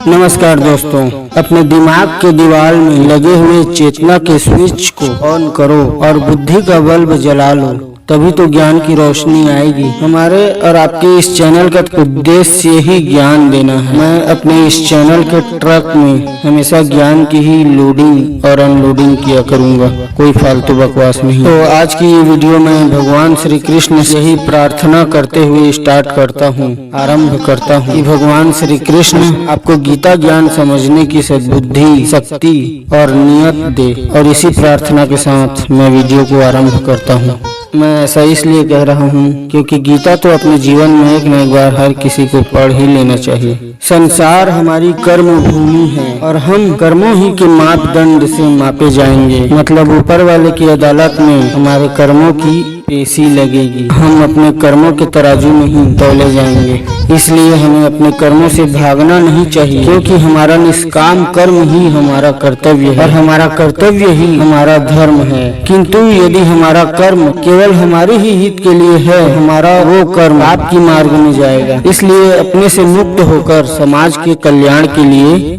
नमस्कार दोस्तों, अपने दिमाग के दीवार में लगे हुए चेतना के स्विच को ऑन करो और बुद्धि का बल्ब जला लो, तभी तो ज्ञान की रोशनी आएगी। हमारे और आपके इस चैनल का उद्देश्य ही ज्ञान देना है। मैं अपने इस चैनल के ट्रक में हमेशा ज्ञान की ही लोडिंग और अनलोडिंग किया करूंगा, कोई फालतू बकवास नहीं। तो आज की ये वीडियो मैं भगवान श्री कृष्ण से ही प्रार्थना करते हुए स्टार्ट करता हूँ, आरंभ करता हूँ कि भगवान श्री कृष्ण आपको गीता ज्ञान समझने की सद्बुद्धि, शक्ति और नियत दे। और इसी प्रार्थना के साथ मैं वीडियो को आरंभ करता हूँ। मैं ऐसा इसलिए कह रहा हूँ क्योंकि गीता तो अपने जीवन में एक न एक बार हर किसी को पढ़ ही लेना चाहिए। संसार हमारी कर्म भूमि है और हम कर्मों ही के मापदंड से मापे जाएंगे। मतलब ऊपर वाले की अदालत में हमारे कर्मों की पेशी लगेगी। हम अपने कर्मों के तराजू में ही तौले जाएंगे। इसलिए हमें अपने कर्मों से भागना नहीं चाहिए, क्योंकि हमारा निष्काम कर्म ही हमारा कर्तव्य है और हमारा कर्तव्य ही हमारा धर्म है। किंतु यदि हमारा कर्म केवल हमारे ही हित के लिए है, हमारा वो कर्म आपकी मार्ग में जाएगा। इसलिए अपने से मुक्त होकर समाज के कल्याण के लिए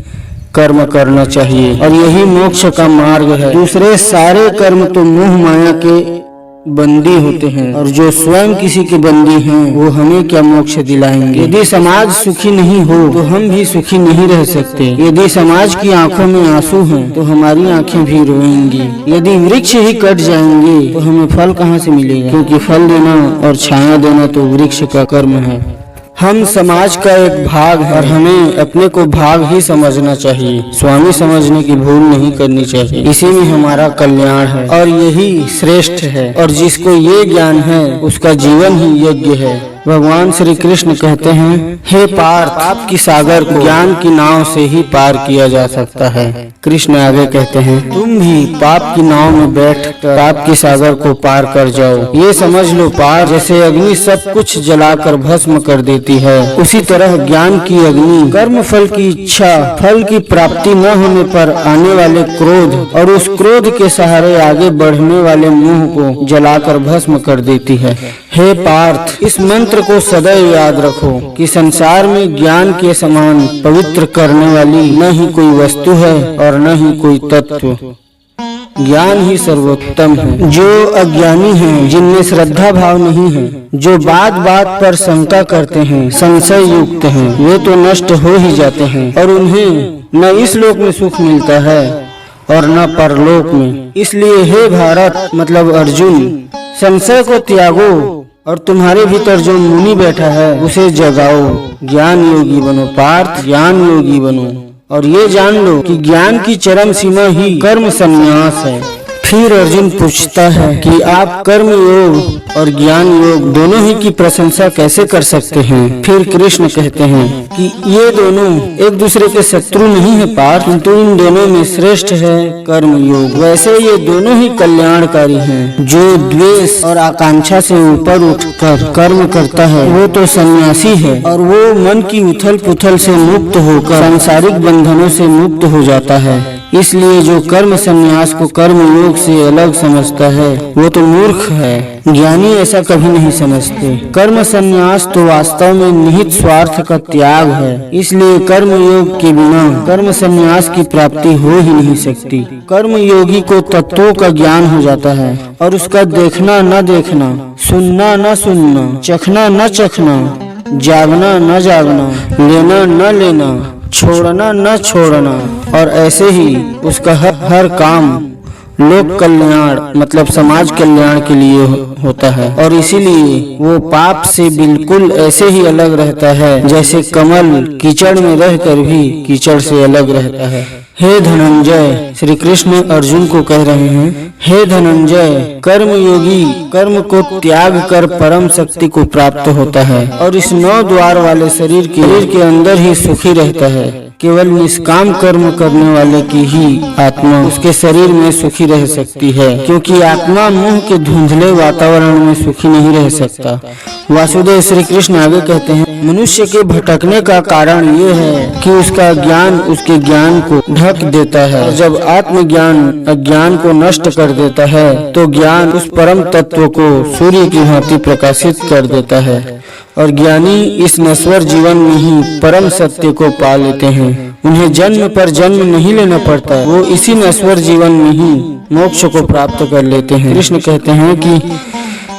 कर्म करना चाहिए और यही मोक्ष का मार्ग है। दूसरे सारे कर्म तो मोह माया के बंदी होते हैं और जो स्वयं किसी के बंदी हैं वो हमें क्या मोक्ष दिलाएंगे। यदि समाज सुखी नहीं हो तो हम भी सुखी नहीं रह सकते। यदि समाज की आंखों में आंसू हैं तो हमारी आंखें भी रोएंगी। यदि वृक्ष ही कट जाएंगे तो हमें फल कहाँ से मिलेगा, क्योंकि फल देना और छाया देना तो वृक्ष का कर्म है। हम समाज का एक भाग है और हमें अपने को भाग ही समझना चाहिए, स्वामी समझने की भूल नहीं करनी चाहिए। इसी में हमारा कल्याण है और यही श्रेष्ठ है। और जिसको ये ज्ञान है उसका जीवन ही यज्ञ है। भगवान श्री कृष्ण कहते हैं, हे पार्थ, पाप की सागर को ज्ञान की नाव से ही पार किया जा सकता है। कृष्ण आगे कहते हैं, तुम भी पाप की नाव में बैठकर पाप की सागर को पार कर जाओ। ये समझ लो पार, जैसे अग्नि सब कुछ जलाकर भस्म कर देती है, उसी तरह ज्ञान की अग्नि कर्म फल की इच्छा, फल की प्राप्ति न होने पर आने वाले क्रोध और उस क्रोध के सहारे आगे बढ़ने वाले मोह को जलाकर भस्म कर देती है। हे पार्थ, इस मंत्र को सदैव याद रखो कि संसार में ज्ञान के समान पवित्र करने वाली न ही कोई वस्तु है और न ही कोई तत्व। ज्ञान ही सर्वोत्तम है। जो अज्ञानी हैं, जिनमें श्रद्धा भाव नहीं है, जो बात बात पर शंका करते हैं, संशय युक्त हैं, वे तो नष्ट हो ही जाते हैं और उन्हें न इस लोक में सुख मिलता है और न परलोक में। इसलिए हे भारत, मतलब अर्जुन, संशय को त्यागो और तुम्हारे भीतर जो मुनि बैठा है उसे जगाओ। ज्ञान योगी बनो पार्थ, ज्ञान योगी बनो। और ये जान लो कि ज्ञान की चरम सीमा ही कर्म संन्यास है। फिर अर्जुन पूछता है कि आप कर्म योग और ज्ञान योग दोनों ही की प्रशंसा कैसे कर सकते हैं। फिर कृष्ण कहते हैं कि ये दोनों एक दूसरे के शत्रु नहीं है पार्थ, किंतु इन दोनों में श्रेष्ठ है कर्म योग। वैसे ये दोनों ही कल्याणकारी हैं। जो द्वेष और आकांक्षा से ऊपर उठकर कर्म करता है वो तो सन्यासी है और वो मन की उथल पुथल से मुक्त होकर सांसारिक बंधनों से मुक्त हो जाता है। इसलिए जो कर्म संन्यास को कर्म योग से अलग समझता है वो तो मूर्ख है। ज्ञानी ऐसा कभी नहीं समझते। कर्म संन्यास तो वास्तव में निहित स्वार्थ का त्याग है। इसलिए कर्म योग के बिना कर्म संन्यास की प्राप्ति हो ही नहीं सकती। कर्म योगी को तत्वों का ज्ञान हो जाता है और उसका देखना न देखना, सुनना न सुनना, चखना न चखना, जागना न जागना, लेना न लेना, छोड़ना न छोड़ना और ऐसे ही उसका हर काम लोक कल्याण मतलब समाज कल्याण के लिए होता है। और इसीलिए वो पाप से बिल्कुल ऐसे ही अलग रहता है जैसे कमल कीचड़ में रहकर भी कीचड़ से अलग रहता है। हे धनंजय, श्री कृष्ण अर्जुन को कह रहे हैं, हे धनंजय, कर्म योगी कर्म को त्याग कर परम शक्ति को प्राप्त होता है और इस 9 द्वार वाले शरीर के अंदर ही सुखी रहता है। केवल निष्काम कर्म करने वाले की ही आत्मा उसके शरीर में सुखी रह सकती है, क्योंकि आत्मा मुंह के धुंधले वातावरण में सुखी नहीं रह सकता। वासुदेव श्री कृष्ण आगे कहते हैं, मनुष्य के भटकने का कारण ये है कि उसका ज्ञान उसके ज्ञान को ढक देता है। जब आत्मज्ञान अज्ञान को नष्ट कर देता है तो ज्ञान उस परम तत्व को सूर्य की भांति प्रकाशित कर देता है और ज्ञानी इस नश्वर जीवन में ही परम सत्य को पा लेते हैं। उन्हें जन्म पर जन्म नहीं लेना पड़ता, वो इसी नश्वर जीवन में ही मोक्ष को प्राप्त कर लेते हैं। कृष्ण कहते हैं कि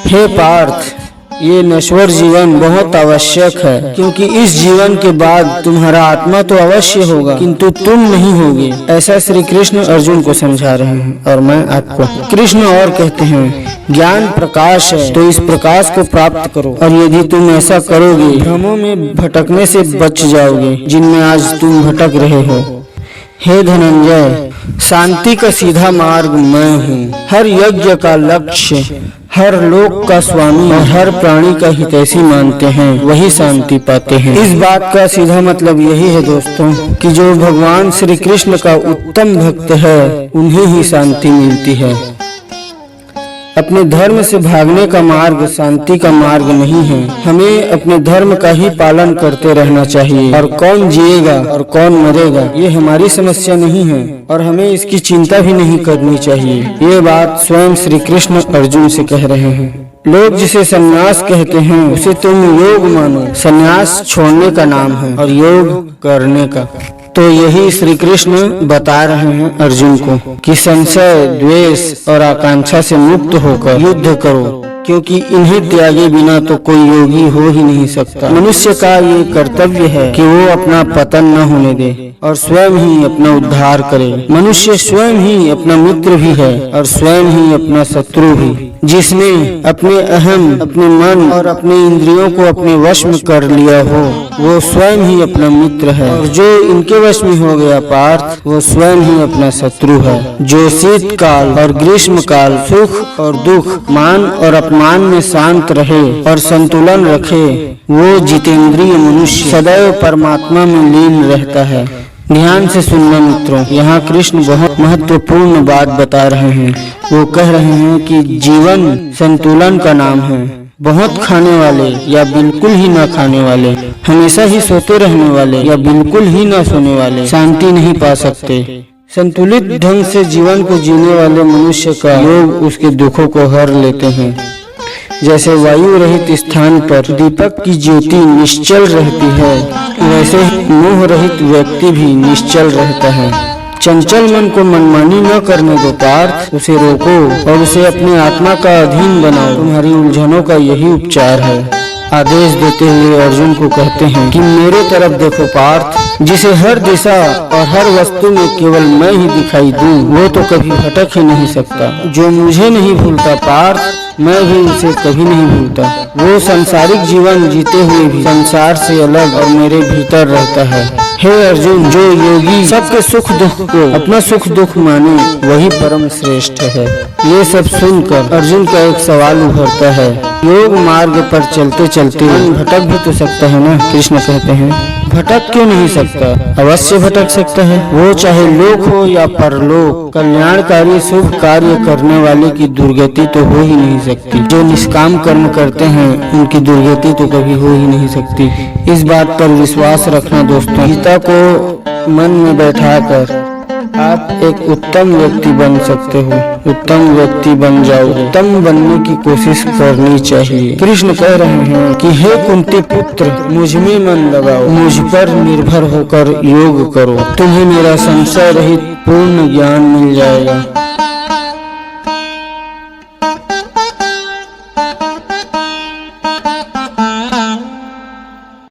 हे पार्थ, ये नश्वर जीवन बहुत आवश्यक है, क्योंकि इस जीवन के बाद तुम्हारा आत्मा तो अवश्य होगा, किंतु तुम नहीं होगे। ऐसा श्री कृष्ण अर्जुन को समझा रहे हैं और मैं आपको। कृष्ण और कहते हैं, ज्ञान प्रकाश है, तो इस प्रकाश को प्राप्त करो, और यदि तुम ऐसा करोगे भ्रमों में भटकने से बच जाओगे, जिनमें आज तुम भटक रहे हो। हे धनंजय, शांति का सीधा मार्ग मैं हूँ। हर यज्ञ का लक्ष्य हर लोक का स्वामी और हर प्राणी का हितैषी मानते हैं, वही शांति पाते हैं। इस बात का सीधा मतलब यही है दोस्तों कि जो भगवान श्री कृष्ण का उत्तम भक्त है, उन्हें ही शांति मिलती है। अपने धर्म से भागने का मार्ग शांति का मार्ग नहीं है। हमें अपने धर्म का ही पालन करते रहना चाहिए, और कौन जिएगा और कौन मरेगा ये हमारी समस्या नहीं है, और हमें इसकी चिंता भी नहीं करनी चाहिए। ये बात स्वयं श्री कृष्ण अर्जुन से कह रहे हैं। लोग जिसे संन्यास कहते हैं, उसे तुम योग मानो। संन्यास छोड़ने का नाम है और योग करने का। तो यही श्री कृष्ण बता रहे हैं अर्जुन को कि संशय, द्वेष और आकांक्षा से मुक्त होकर युद्ध करो, क्योंकि इन्हें त्यागे बिना तो कोई योगी हो ही नहीं सकता। मनुष्य का ये कर्तव्य है कि वो अपना पतन न होने दे और स्वयं ही अपना उद्धार करे। मनुष्य स्वयं ही अपना मित्र भी है और स्वयं ही अपना शत्रु भी। जिसने अपने अहम, अपने मन और अपने इंद्रियों को अपने वश में कर लिया हो, वो स्वयं ही अपना मित्र है, और जो इनके वश में हो गया पार्थ, वो स्वयं ही अपना शत्रु है। जो शीतकाल और ग्रीष्म काल, सुख और दुख, मान और अपमान में शांत रहे और संतुलन रखे, वो जितेंद्रिय मनुष्य सदैव परमात्मा में लीन रहता है। ध्यान से सुनना मित्रों, यहाँ कृष्ण बहुत महत्वपूर्ण बात बता रहे हैं। वो कह रहे हैं कि जीवन संतुलन का नाम है। बहुत खाने वाले या बिल्कुल ही ना खाने वाले, हमेशा ही सोते रहने वाले या बिल्कुल ही ना सोने वाले शांति नहीं पा सकते। संतुलित ढंग से जीवन को जीने वाले मनुष्य का योग उसके दुखों को हर लेते हैं। जैसे वायु रहित स्थान पर दीपक की ज्योति निश्चल रहती है, वैसे मोह रहित व्यक्ति भी निश्चल रहता है। चंचल मन को मनमानी न करने दो पार्थ, उसे रोको और उसे अपने आत्मा का अधीन बनाओ। तुम्हारी उलझनों का यही उपचार है। आदेश देते हुए अर्जुन को कहते हैं कि मेरे तरफ देखो पार्थ, जिसे हर दिशा और हर वस्तु में केवल मैं ही दिखाई दूं, वो तो कभी भटक ही नहीं सकता। जो मुझे नहीं भूलता पार्थ, मैं भी उसे कभी नहीं भूलता। वो सांसारिक जीवन जीते हुए भी संसार से अलग और मेरे भीतर रहता है। हे अर्जुन, जो योगी सबके सुख दुख को अपना सुख दुख माने, वही परम श्रेष्ठ है। ये सब सुनकर अर्जुन का एक सवाल उभरता है, योग मार्ग पर चलते चलते मन भटक भी तो सकता है ना? कृष्ण कहते हैं, भटक क्यों नहीं सकता? अवश्य भटक सकता है। वो चाहे लोक हो या परलोक, कल्याणकारी शुभ कार्य करने वाले की दुर्गति तो हो ही नहीं सकती। जो निष्काम कर्म करते हैं, उनकी दुर्गति तो कभी हो ही नहीं सकती। इस बात पर विश्वास रखना दोस्तों। गीता को मन में बैठाकर आप एक उत्तम व्यक्ति बन सकते हो। उत्तम व्यक्ति बन जाओ। उत्तम बनने की कोशिश करनी चाहिए। कृष्ण कह रहे हैं कि हे कुंती पुत्र, मुझ में मन लगाओ, मुझ पर निर्भर होकर योग करो, तुम्हें मेरा संशय रहित पूर्ण ज्ञान मिल जाएगा।